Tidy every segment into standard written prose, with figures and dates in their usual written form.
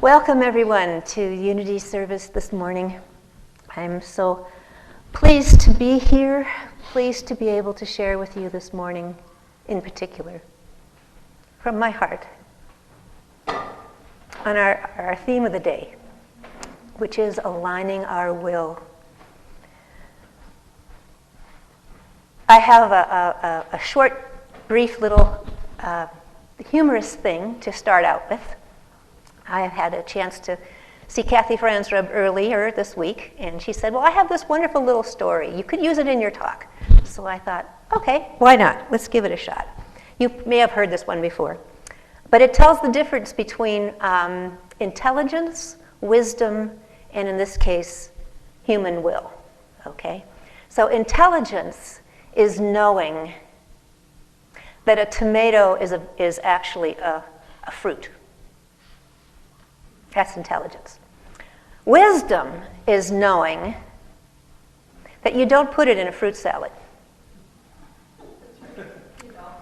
Welcome everyone to Unity service this morning. I'm so pleased to be here, pleased to be able to share with you this morning in particular, from my heart, on our theme of the day, which is aligning our will. I have a short, brief little humorous thing to start out with. I had a chance to see Kathy Fransrub earlier this week, and she said, well, I have this wonderful little story. You could use it in your talk. So I thought, okay, why not? Let's give it a shot. You may have heard this one before. But it tells the difference between intelligence, wisdom, and in this case, human will, okay? So intelligence is knowing that a tomato is actually a fruit. That's intelligence. Wisdom is knowing that you don't put it in a fruit salad.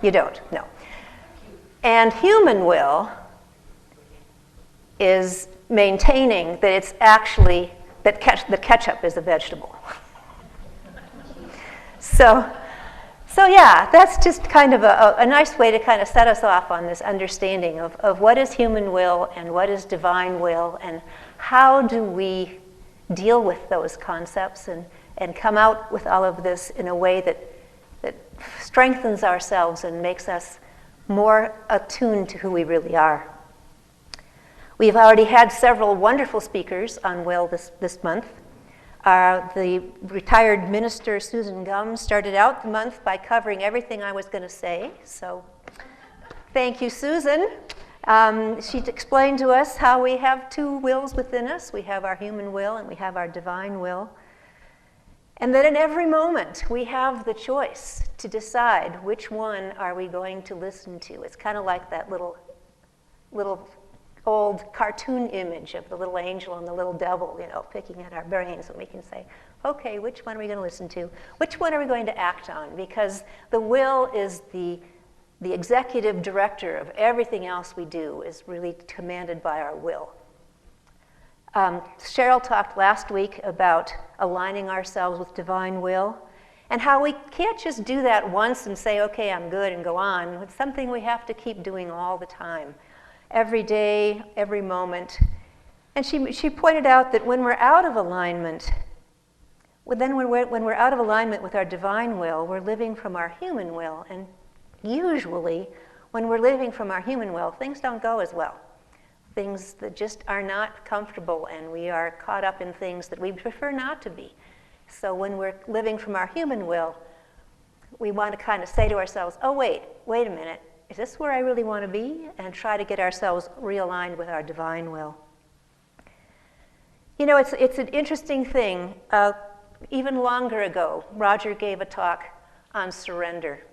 You don't, no. And human will is maintaining that it's actually, that the ketchup is a vegetable. So yeah, that's just kind of a nice way to kind of set us off on this understanding of what is human will and what is divine will, and how do we deal with those concepts and come out with all of this in a way that strengthens ourselves and makes us more attuned to who we really are. We've already had several wonderful speakers on will this month. The retired minister, Susan Gum, started out the month by covering everything I was going to say. So thank you, Susan. She explained to us how we have two wills within us. We have our human will and we have our divine will. And that in every moment we have the choice to decide which one are we going to listen to. It's kind of like that little old cartoon image of the little angel and the little devil, picking at our brains, and we can say, okay, which one are we going to listen to? Which one are we going to act on? Because the will is the executive director of everything else we do, is really commanded by our will. Cheryl talked last week about aligning ourselves with divine will, and how we can't just do that once and say, okay, I'm good, and go on. It's something we have to keep doing all the time. Every day, every moment. And she pointed out that when we're out of alignment, when we're out of alignment with our divine will, we're living from our human will. And usually, when we're living from our human will, things don't go as well. Things that just are not comfortable, and we are caught up in things that we prefer not to be. So when we're living from our human will, we want to kind of say to ourselves, oh, wait a minute. Is this where I really want to be? And try to get ourselves realigned with our divine will. It's an interesting thing. Even longer ago, Roger gave a talk on surrender.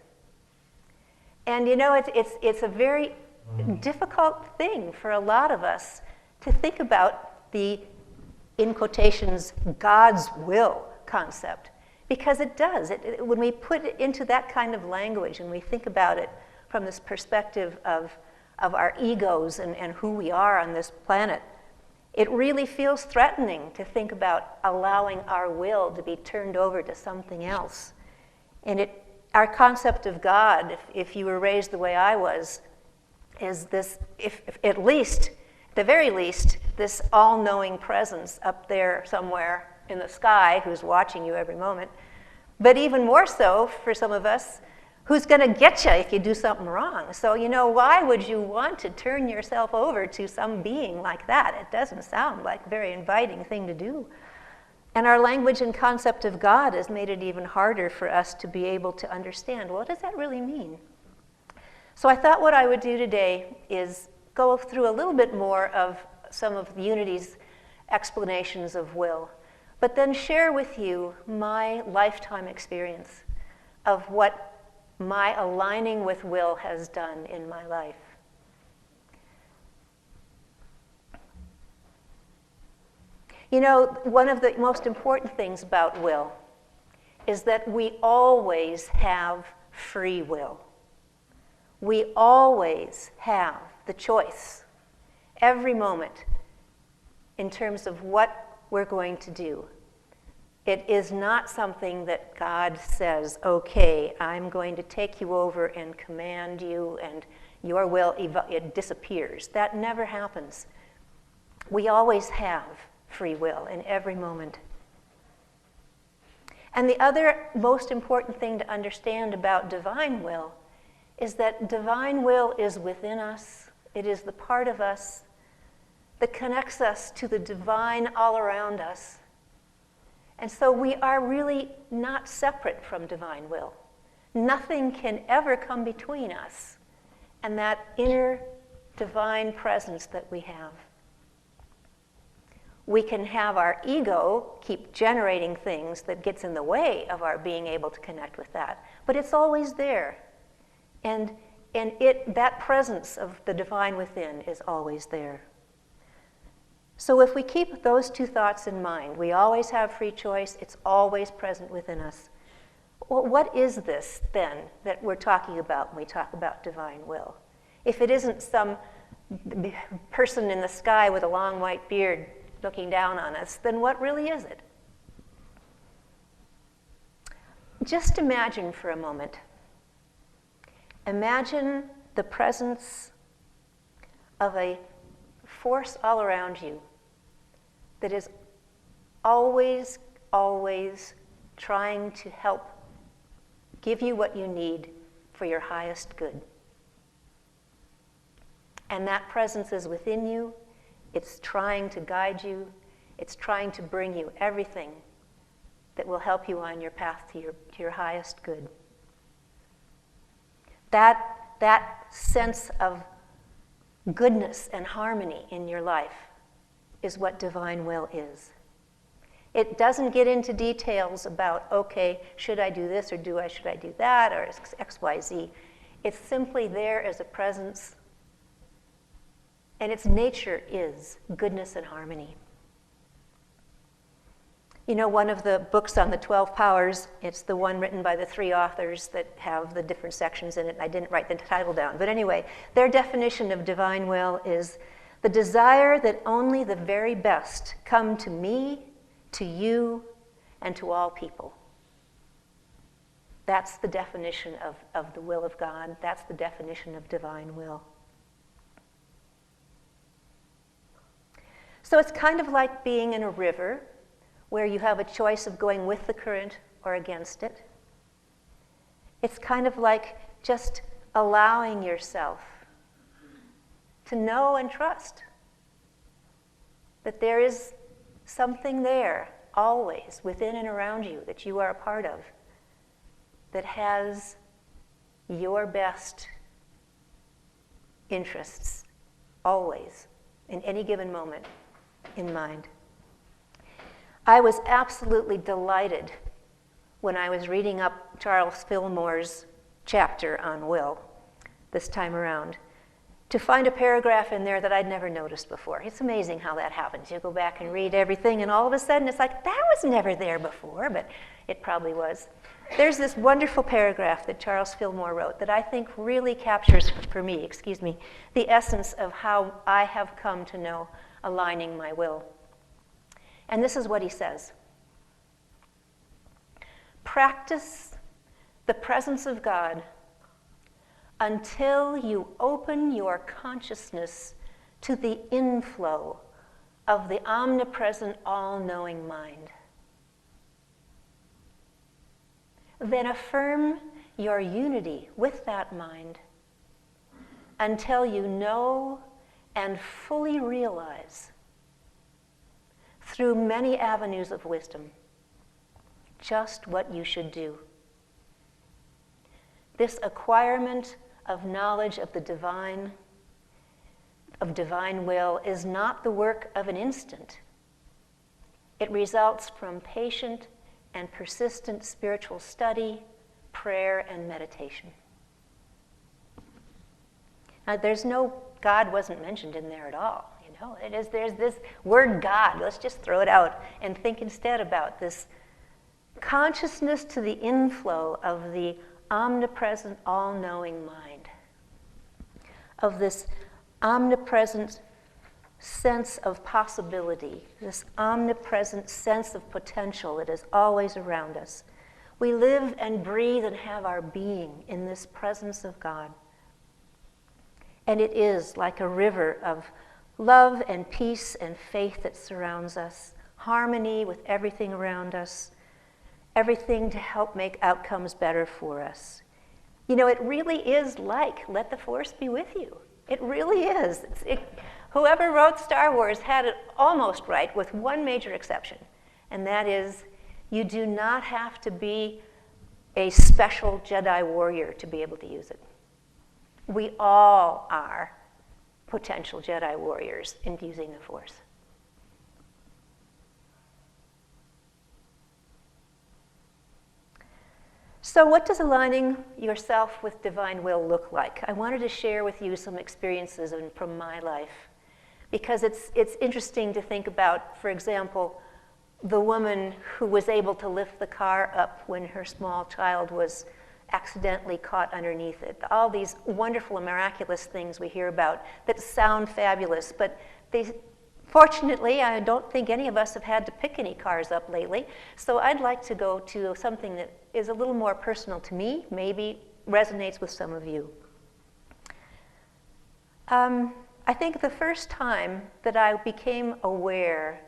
And it's a very difficult thing for a lot of us to think about the, in quotations, God's will concept. Because it does. When we put it into that kind of language and we think about it from this perspective of our egos and who we are on this planet, it really feels threatening to think about allowing our will to be turned over to something else. And our concept of God, if you were raised the way I was, is this, at the very least, this all-knowing presence up there somewhere in the sky who's watching you every moment. But even more so, for some of us, who's going to get you if you do something wrong? So, why would you want to turn yourself over to some being like that? It doesn't sound like a very inviting thing to do. And our language and concept of God has made it even harder for us to be able to understand, what does that really mean? So I thought what I would do today is go through a little bit more of some of Unity's explanations of will, but then share with you my lifetime experience of what my aligning with will has done in my life. One of the most important things about will is that we always have free will. We always have the choice, every moment, in terms of what we're going to do. It is not something that God says, okay, I'm going to take you over and command you, and your will, it disappears. That never happens. We always have free will in every moment. And the other most important thing to understand about divine will is that divine will is within us. It is the part of us that connects us to the divine all around us. And so we are really not separate from divine will. Nothing can ever come between us and that inner divine presence that we have. We can have our ego keep generating things that gets in the way of our being able to connect with that, but it's always there. And that presence of the divine within is always there. So if we keep those two thoughts in mind, we always have free choice, it's always present within us. Well, what is this, then, that we're talking about when we talk about divine will? If it isn't some person in the sky with a long white beard looking down on us, then what really is it? Just imagine for a moment. Imagine the presence of a force all around you that is always, always trying to help give you what you need for your highest good. And that presence is within you. It's trying to guide you. It's trying to bring you everything that will help you on your path to your highest good. That sense of goodness and harmony in your life is what divine will is. It doesn't get into details about, okay, should I do this or should I do that or X, Y, Z. It's simply there as a presence, and its nature is goodness and harmony. You know, one of the books on the 12 powers, it's the one written by the 3 authors that have the different sections in it. I didn't write the title down. But anyway, their definition of divine will is the desire that only the very best come to me, to you, and to all people. That's the definition of the will of God. That's the definition of divine will. So it's kind of like being in a river where you have a choice of going with the current or against it. It's kind of like just allowing yourself to know and trust that there is something there always within and around you that you are a part of that has your best interests always in any given moment in mind. I was absolutely delighted when I was reading up Charles Fillmore's chapter on will this time around to find a paragraph in there that I'd never noticed before. It's amazing how that happens. You go back and read everything, and all of a sudden it's like, that was never there before, but it probably was. There's this wonderful paragraph that Charles Fillmore wrote that I think really captures for me, the essence of how I have come to know aligning my will. And this is what he says. Practice the presence of God until you open your consciousness to the inflow of the omnipresent, all-knowing mind. Then affirm your unity with that mind until you know and fully realize through many avenues of wisdom just what you should do. This acquirement of knowledge of the divine, of divine will, is not the work of an instant. It results from patient and persistent spiritual study, prayer, and meditation. Now, God wasn't mentioned in there at all. There's this word God. Let's just throw it out and think instead about this consciousness to the inflow of the omnipresent, all-knowing mind, of this omnipresent sense of possibility, this omnipresent sense of potential that is always around us. We live and breathe and have our being in this presence of God. And it is like a river of love and peace and faith that surrounds us, harmony with everything around us, everything to help make outcomes better for us. You know, it really is like, let the force be with you. It really is. Whoever wrote Star Wars had it almost right, with one major exception, and that is, you do not have to be a special Jedi warrior to be able to use it. We all are potential Jedi warriors in using the Force. So what does aligning yourself with divine will look like? I wanted to share with you some experiences from my life, because it's interesting to think about, for example, the woman who was able to lift the car up when her small child was accidentally caught underneath it. All these wonderful and miraculous things we hear about that sound fabulous, but fortunately, I don't think any of us have had to pick any cars up lately, so I'd like to go to something that is a little more personal to me, maybe resonates with some of you. I think the first time that I became aware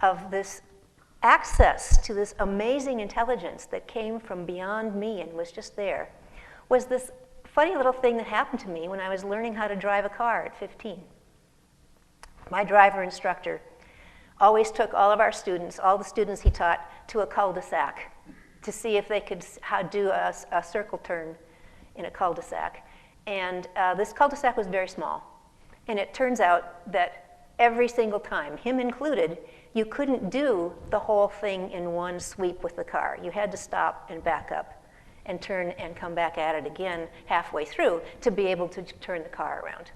of this access to this amazing intelligence that came from beyond me and was just there was this funny little thing that happened to me when I was learning how to drive a car at 15. My driver instructor always took all of our students, all the students he taught, to a cul-de-sac to see if they could do a circle turn in a cul-de-sac. And this cul-de-sac was very small. And it turns out that every single time, him included, you couldn't do the whole thing in one sweep with the car. You had to stop and back up and turn and come back at it again halfway through to be able to turn the car around.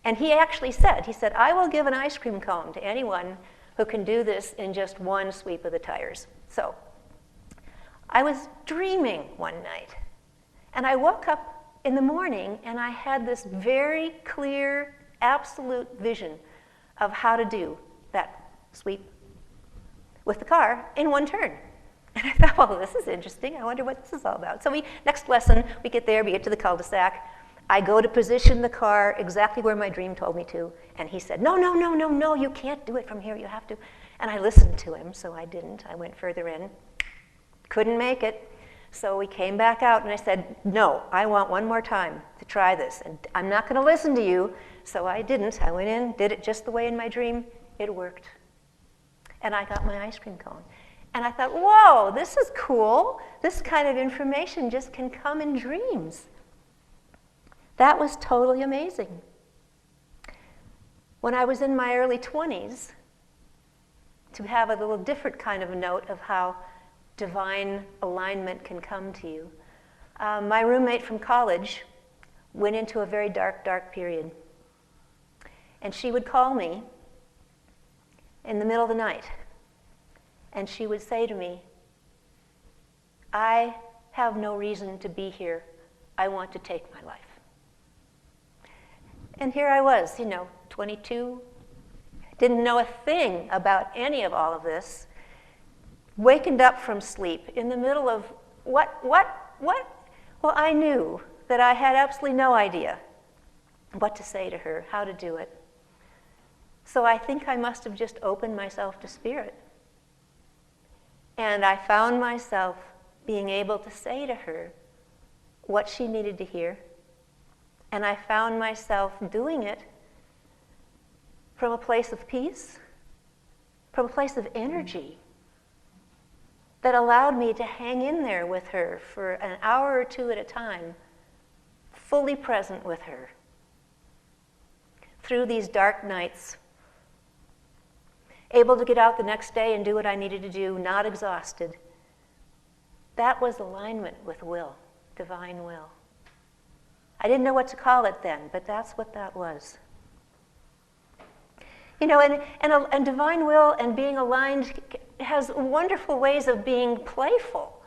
And he actually said, I will give an ice cream cone to anyone who can do this in just one sweep of the tires. So I was dreaming one night, and I woke up in the morning and I had this very clear, absolute vision of how to do that sweep with the car in one turn. And I thought, well, this is interesting. I wonder what this is all about. So next lesson, we get there, we get to the cul-de-sac. I go to position the car exactly where my dream told me to, and he said, no, you can't do it from here, you have to. And I listened to him, so I didn't. I went further in, couldn't make it. So we came back out, and I said, no, I want one more time to try this, and I'm not going to listen to you. So I didn't. I went in, did it just the way in my dream. It worked. And I got my ice cream cone. And I thought, whoa, this is cool. This kind of information just can come in dreams. That was totally amazing. When I was in my early 20s, to have a little different kind of a note of how divine alignment can come to you, my roommate from college went into a very dark, dark period. And she would call me in the middle of the night, and she would say to me, I have no reason to be here. I want to take my life. And here I was, 22, didn't know a thing about any of all of this, wakened up from sleep in the middle of what? Well, I knew that I had absolutely no idea what to say to her, how to do it. So I think I must have just opened myself to Spirit. And I found myself being able to say to her what she needed to hear. And I found myself doing it from a place of peace, from a place of energy that allowed me to hang in there with her for an hour or two at a time, fully present with her through these dark nights, able to get out the next day and do what I needed to do, not exhausted. That was alignment with will, divine will. I didn't know what to call it then, but that's what that was. And divine will and being aligned has wonderful ways of being playful.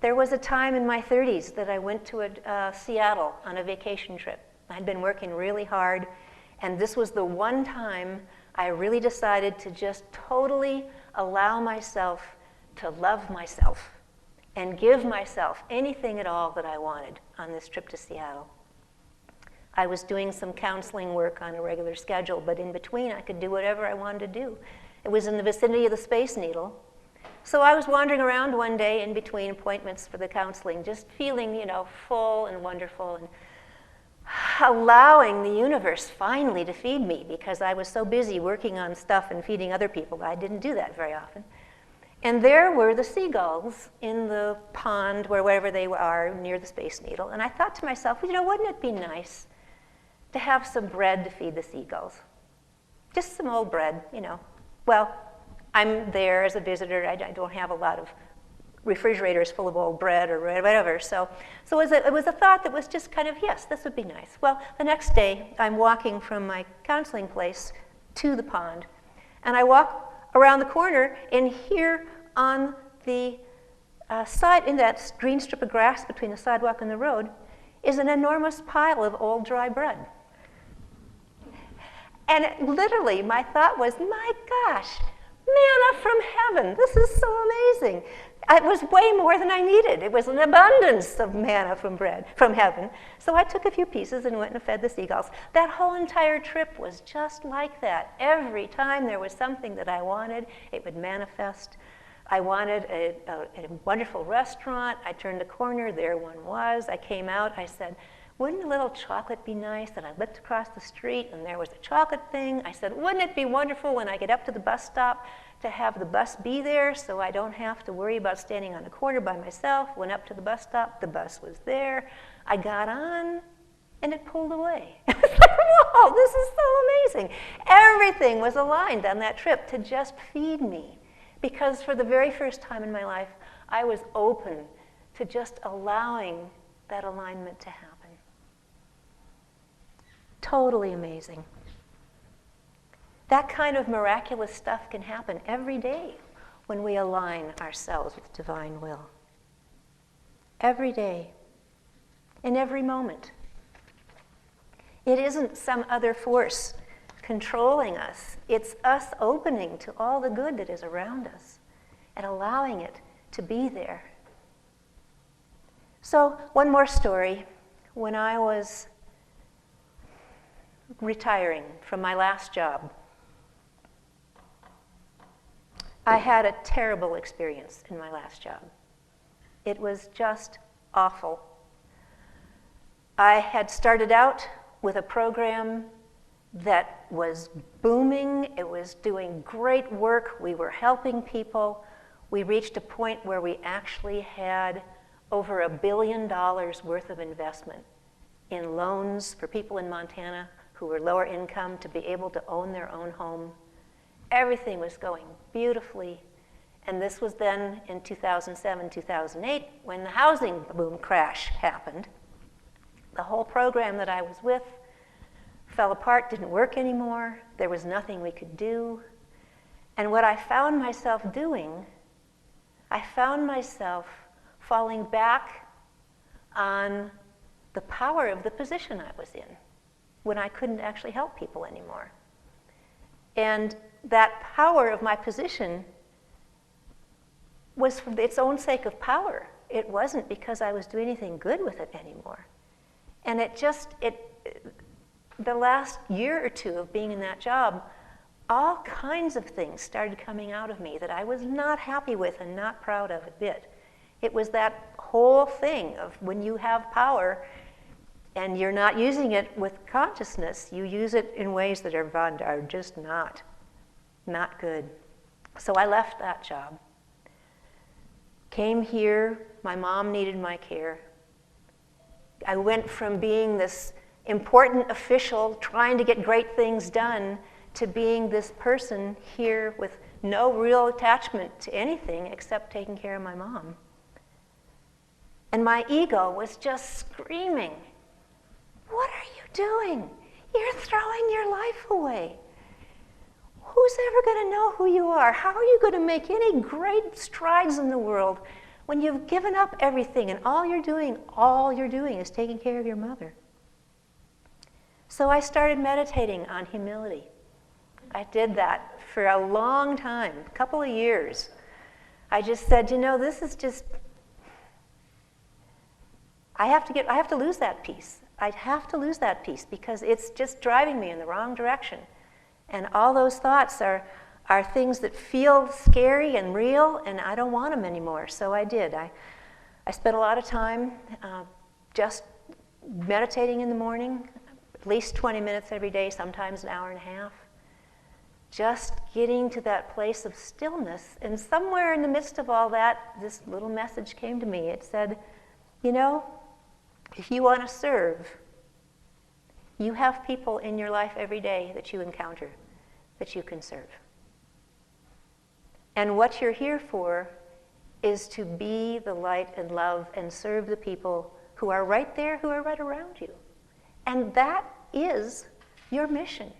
There was a time in my 30s that I went to Seattle on a vacation trip. I'd been working really hard, And this was the one time I really decided to just totally allow myself to love myself and give myself anything at all that I wanted on this trip to Seattle. I was doing some counseling work on a regular schedule, but in between I could do whatever I wanted to do. It was in the vicinity of the Space Needle. So I was wandering around one day in between appointments for the counseling, just feeling, full and wonderful and allowing the universe finally to feed me, because I was so busy working on stuff and feeding other people. I didn't do that very often. And there were the seagulls in the pond, wherever they are, near the Space Needle. And I thought to myself, wouldn't it be nice to have some bread to feed the seagulls? Just some old bread, Well, I'm there as a visitor. I don't have a lot of refrigerators full of old bread or whatever. So it was a thought that was just kind of, yes, this would be nice. Well, the next day, I'm walking from my counseling place to the pond. And I walk around the corner, and here on the side, in that green strip of grass between the sidewalk and the road, is an enormous pile of old dry bread. And literally, my thought was, my gosh, manna from heaven. This is so amazing. It was way more than I needed. It was an abundance of manna from heaven. So I took a few pieces and went and fed the seagulls. That whole entire trip was just like that. Every time there was something that I wanted, it would manifest. I wanted a wonderful restaurant. I turned a corner, there one was. I came out, I said, wouldn't a little chocolate be nice? And I looked across the street, and there was a chocolate thing. I said, wouldn't it be wonderful when I get up to the bus stop to have the bus be there so I don't have to worry about standing on the corner by myself? Went up to the bus stop, the bus was there. I got on, and it pulled away. I was like, whoa, this is so amazing. Everything was aligned on that trip to just feed me, because for the very first time in my life, I was open to just allowing that alignment to happen. Totally amazing. That kind of miraculous stuff can happen every day when we align ourselves with divine will. Every day, in every moment. It isn't some other force controlling us. It's us opening to all the good that is around us and allowing it to be there. So, one more story. When I was retiring from my last job, I had a terrible experience in my last job. It was just awful. I had started out with a program that was booming. It was doing great work. We were helping people. We reached a point where we actually had over $1 billion worth of investment in loans for people in Montana who were lower income to be able to own their own home. Everything was going beautifully. And this was then in 2007, 2008, when the housing boom crash happened. The whole program that I was with fell apart, didn't work anymore. There was nothing we could do. And what I found myself doing, I found myself falling back on the power of the position I was in when I couldn't actually help people anymore. And that power of my position was for its own sake of power. It wasn't because I was doing anything good with it anymore. And the last year or two of being in that job, all kinds of things started coming out of me that I was not happy with and not proud of a bit. It was that whole thing of when you have power and you're not using it with consciousness, you use it in ways that are just not good. So I left that job. Came here, my mom needed my care. I went from being this important official trying to get great things done to being this person here with no real attachment to anything except taking care of my mom. And my ego was just screaming, "What are you doing? You're throwing your life away. Who's ever going to know who you are? How are you going to make any great strides in the world when you've given up everything and all you're doing is taking care of your mother?" So I started meditating on humility. I did that for a long time, a couple of years. I just said, this is just, I have to lose that piece. I have to lose that piece because it's just driving me in the wrong direction. And all those thoughts are things that feel scary and real, and I don't want them anymore. So I did. I spent a lot of time just meditating in the morning, at least 20 minutes every day, sometimes an hour and a half. Just getting to that place of stillness. And somewhere in the midst of all that, this little message came to me. It said, if you want to serve, you have people in your life every day that you encounter that you can serve. And what you're here for is to be the light and love and serve the people who are right there, who are right around you. And that is your mission.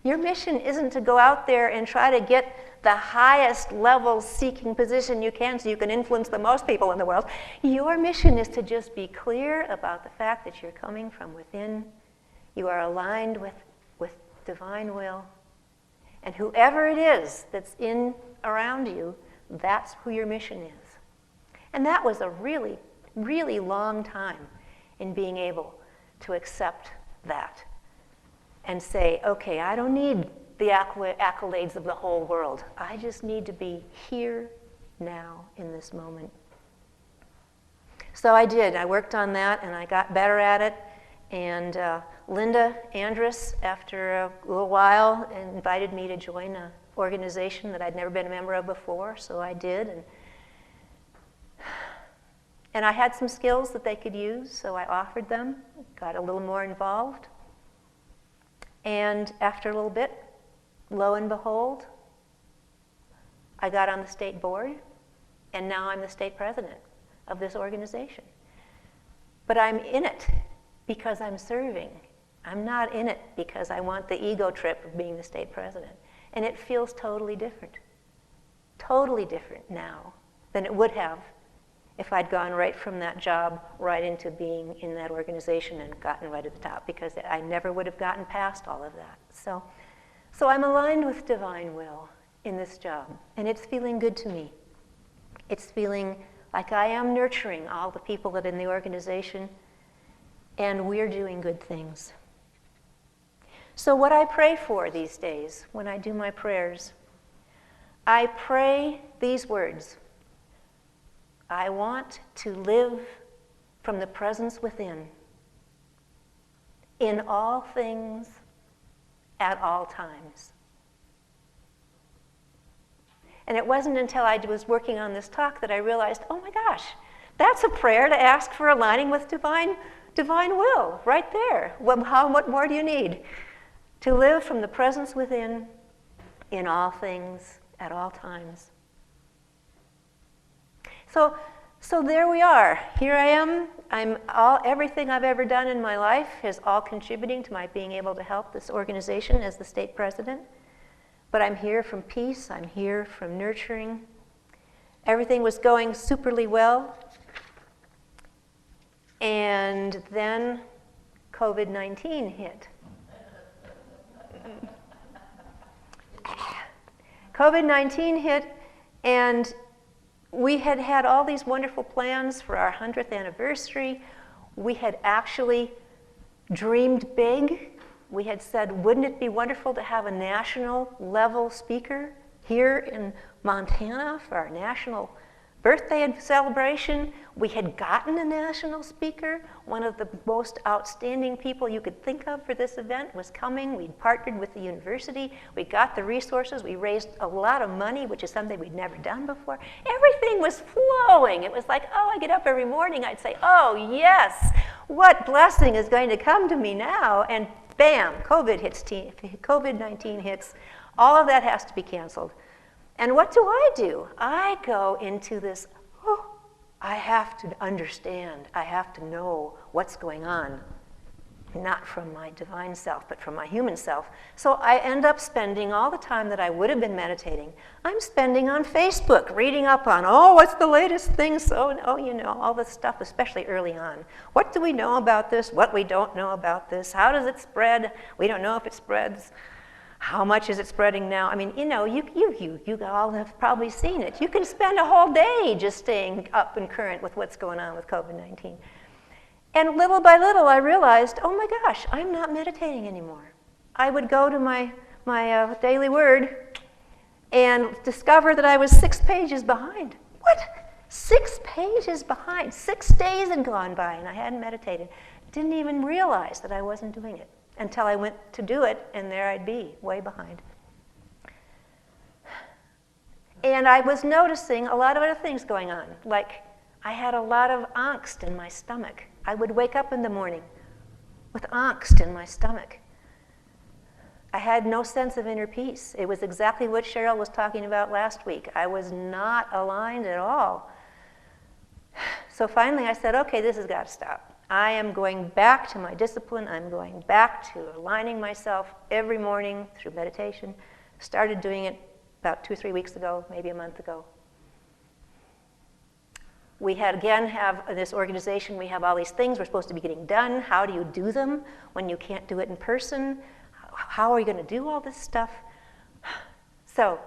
Your mission isn't to go out there and try to get the highest level seeking position you can so you can influence the most people in the world. Your mission is to just be clear about the fact that you're coming from within. You are aligned with divine will. And whoever it is that's in around you, that's who your mission is. And that was a really, really long time in being able to accept that and say, okay, I don't need the accolades of the whole world. I just need to be here now in this moment. So I did. I worked on that and I got better at it. And Linda Andrus, after a little while, invited me to join an organization that I'd never been a member of before, so I did. And I had some skills that they could use, so I offered them, got a little more involved. And after a little bit, lo and behold, I got on the state board, and now I'm the state president of this organization. But I'm in it because I'm serving. I'm not in it because I want the ego trip of being the state president. And it feels totally different now than it would have if I'd gone right from that job right into being in that organization and gotten right at the top, because I never would have gotten past all of that. So I'm aligned with divine will in this job, and it's feeling good to me. It's feeling like I am nurturing all the people that are in the organization, and we're doing good things. So what I pray for these days when I do my prayers, I pray these words. I want to live from the presence within, in all things, at all times. And it wasn't until I was working on this talk that I realized, oh my gosh, that's a prayer to ask for aligning with divine will, right there. What more do you need? To live from the presence within, in all things, at all times. So there we are. Here I am. Everything I've ever done in my life is all contributing to my being able to help this organization as the state president. But I'm here from peace. I'm here from nurturing. Everything was going superly well. And then COVID-19 hit. COVID-19 hit, and we had had all these wonderful plans for our 100th anniversary. We had actually dreamed big. We had said, wouldn't it be wonderful to have a national level speaker here in Montana for our national birthday celebration? We had gotten a national speaker. One of the most outstanding people you could think of for this event was coming. We'd partnered with the university. We got the resources. We raised a lot of money, which is something we'd never done before. Everything was flowing. It was like, oh, I get up every morning, I'd say, oh, yes, what blessing is going to come to me now? And bam, COVID-19 hits. All of that has to be canceled. And what do? I go into this, I have to understand. I have to know what's going on. not from my divine self, but from my human self. So I end up spending all the time that I would have been meditating, I'm spending on Facebook, reading up on, what's the latest thing, all this stuff, especially early on. What do we know about this? What we don't know about this? How does it spread? We don't know if it spreads. How much is it spreading now? I mean, you all have probably seen it. You can spend a whole day just staying up and current with what's going on with COVID-19. And little by little, I realized, oh my gosh, I'm not meditating anymore. I would go to my daily word and discover that I was 6 pages behind. What? 6 pages behind? 6 days had gone by and I hadn't meditated. Didn't even realize that I wasn't doing it until I went to do it, and there I'd be, way behind. And I was noticing a lot of other things going on, like I had a lot of angst in my stomach. I would wake up in the morning with angst in my stomach. I had no sense of inner peace. It was exactly what Cheryl was talking about last week. I was not aligned at all. So finally I said, okay, this has got to stop. I am going back to my discipline. I'm going back to aligning myself every morning through meditation. Started doing it about 2 or 3 weeks ago, maybe a month ago. We have this organization, we have all these things we're supposed to be getting done. How do you do them when you can't do it in person? How are you going to do all this stuff? So,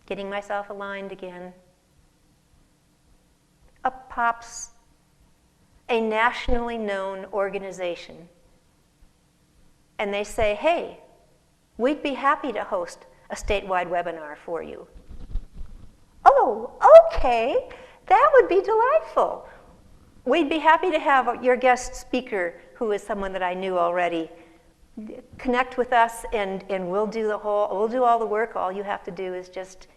getting myself aligned again. Up pops a nationally known organization. And they say, hey, we'd be happy to host a statewide webinar for you. Oh, okay. That would be delightful. We'd be happy to have your guest speaker, who is someone that I knew already, connect with us, and we'll do all the work. All you have to do is just,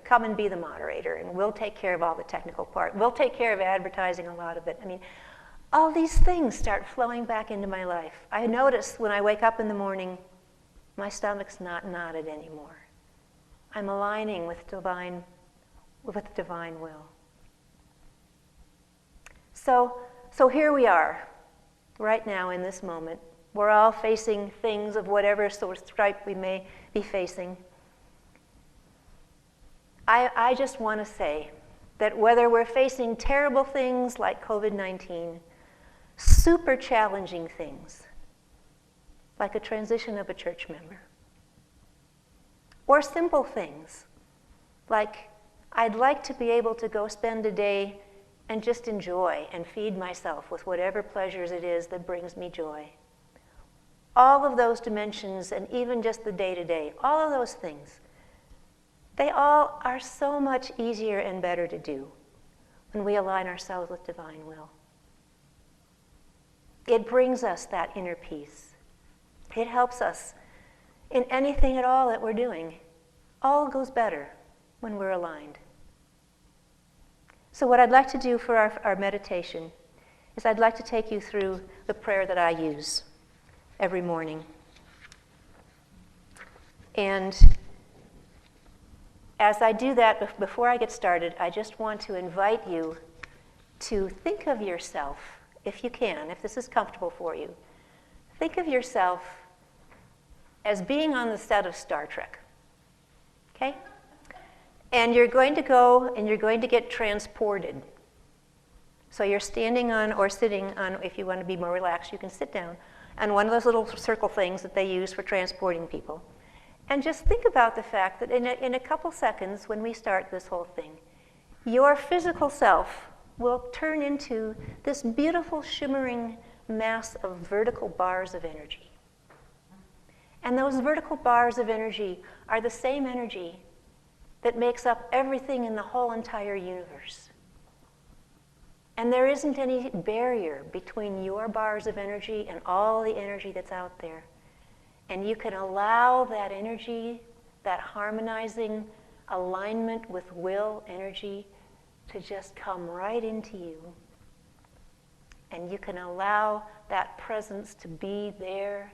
come and be the moderator, and we'll take care of all the technical part. We'll take care of advertising a lot of it. I mean, all these things start flowing back into my life. I notice when I wake up in the morning, my stomach's not knotted anymore. I'm aligning with the divine will. So here we are, right now in this moment. We're all facing things of whatever sort of stripe we may be facing. I just want to say that whether we're facing terrible things like COVID-19, super challenging things, like a transition of a church member, or simple things, like I'd like to be able to go spend a day and just enjoy and feed myself with whatever pleasures it is that brings me joy. All of those dimensions, and even just the day-to-day, all of those things, they all are so much easier and better to do when we align ourselves with divine will. It brings us that inner peace. It helps us in anything at all that we're doing. All goes better when we're aligned. So what I'd like to do for our meditation is I'd like to take you through the prayer that I use every morning. And as I do that, before I get started, I just want to invite you to think of yourself, if you can, if this is comfortable for you, think of yourself as being on the set of Star Trek, okay? And you're going to go and you're going to get transported. So you're standing on or sitting on, if you want to be more relaxed, you can sit down on one of those little circle things that they use for transporting people. And just think about the fact that in a couple seconds, when we start this whole thing, your physical self will turn into this beautiful shimmering mass of vertical bars of energy. And those vertical bars of energy are the same energy that makes up everything in the whole entire universe. And there isn't any barrier between your bars of energy and all the energy that's out there. And you can allow that energy, that harmonizing alignment with will energy, to just come right into you. And you can allow that presence to be there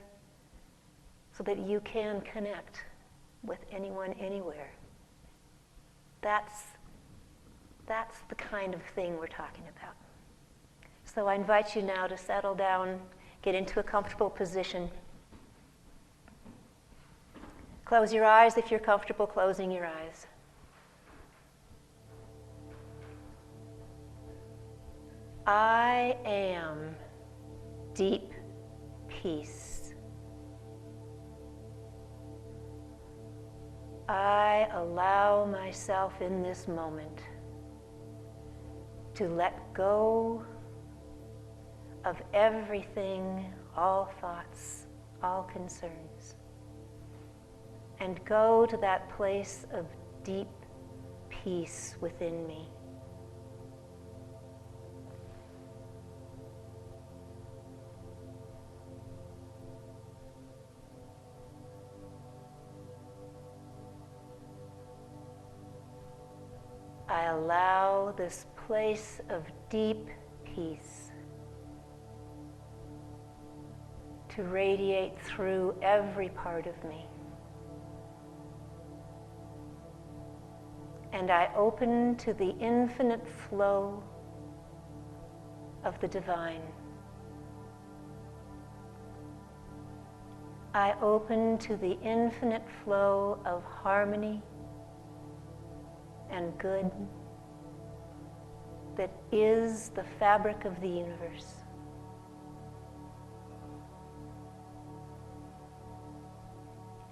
so that you can connect with anyone, anywhere. That's the kind of thing we're talking about. So I invite you now to settle down Get into a comfortable position. Close your eyes if you're comfortable closing your eyes. I am deep peace. I allow myself in this moment to let go of everything, all thoughts, all concerns, and go to that place of deep peace within me. I allow this place of deep peace to radiate through every part of me. And I open to the infinite flow of the divine. I open to the infinite flow of harmony and good that is the fabric of the universe.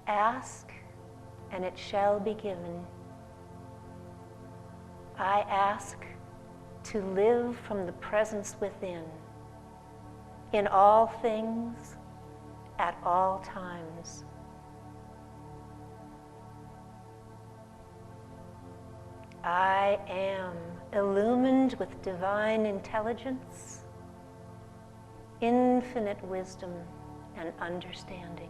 Ask, and it shall be given. I ask to live from the presence within, in all things, at all times. I am illumined with divine intelligence, infinite wisdom, and understanding.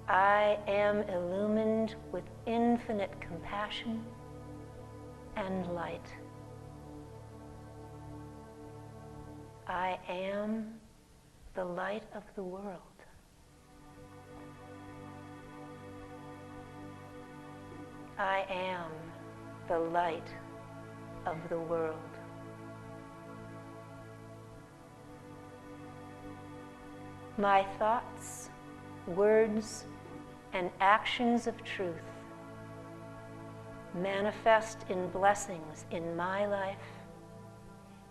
I am illumined with infinite compassion and light. I am the light of the world. I am the light of the world. My thoughts, words, and actions of truth manifest in blessings in my life,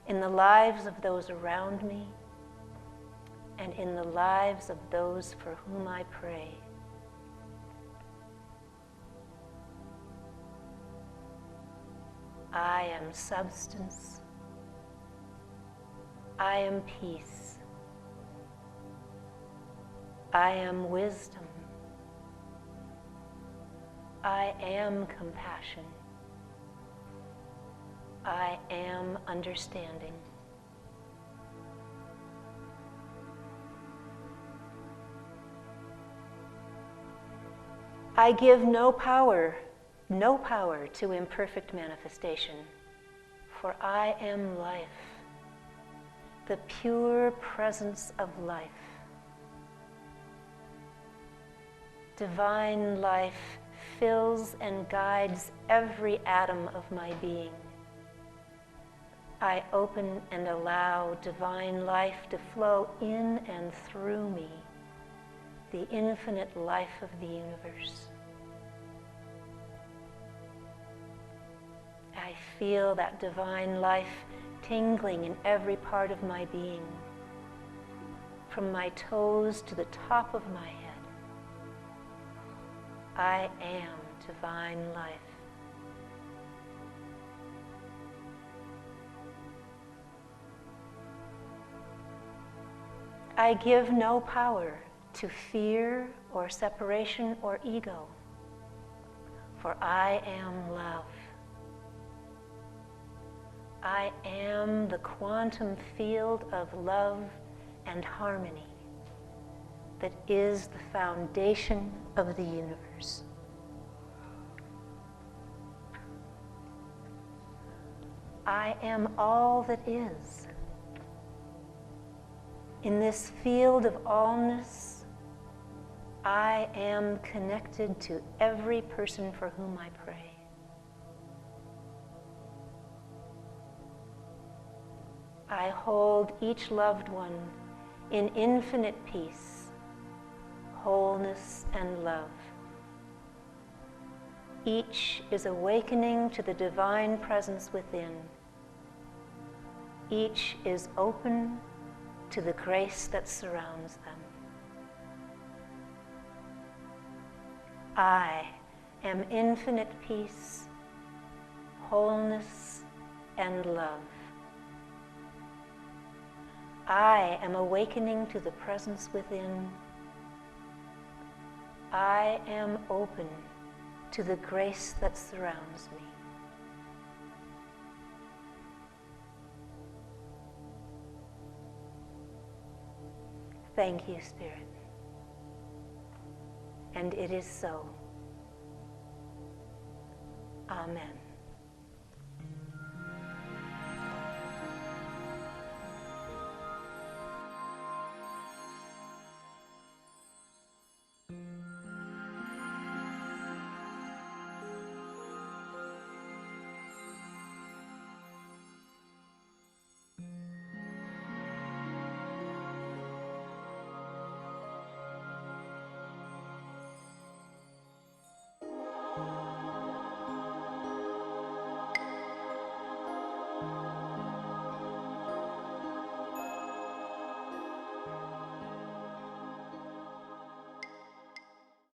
in the lives of those around me, and in the lives of those for whom I pray. I am substance. I am peace. I am wisdom. I am compassion. I am understanding. I give no power to imperfect manifestation, for I am life, the pure presence of life. Divine life fills and guides every atom of my being. I open and allow divine life to flow in and through me, the infinite life of the universe. I feel that divine life tingling in every part of my being, from my toes to the top of my head. I am divine life. I give no power to fear or separation or ego, for I am love. I am the quantum field of love and harmony that is the foundation of the universe. I am all that is. In this field of allness, I am connected to every person for whom I pray. I hold each loved one in infinite peace, wholeness, and love. Each is awakening to the divine presence within. Each is open to the grace that surrounds them. I am infinite peace, wholeness, and love. I am awakening to the presence within. I am open to the grace that surrounds me. Thank you, Spirit. And it is so. Amen.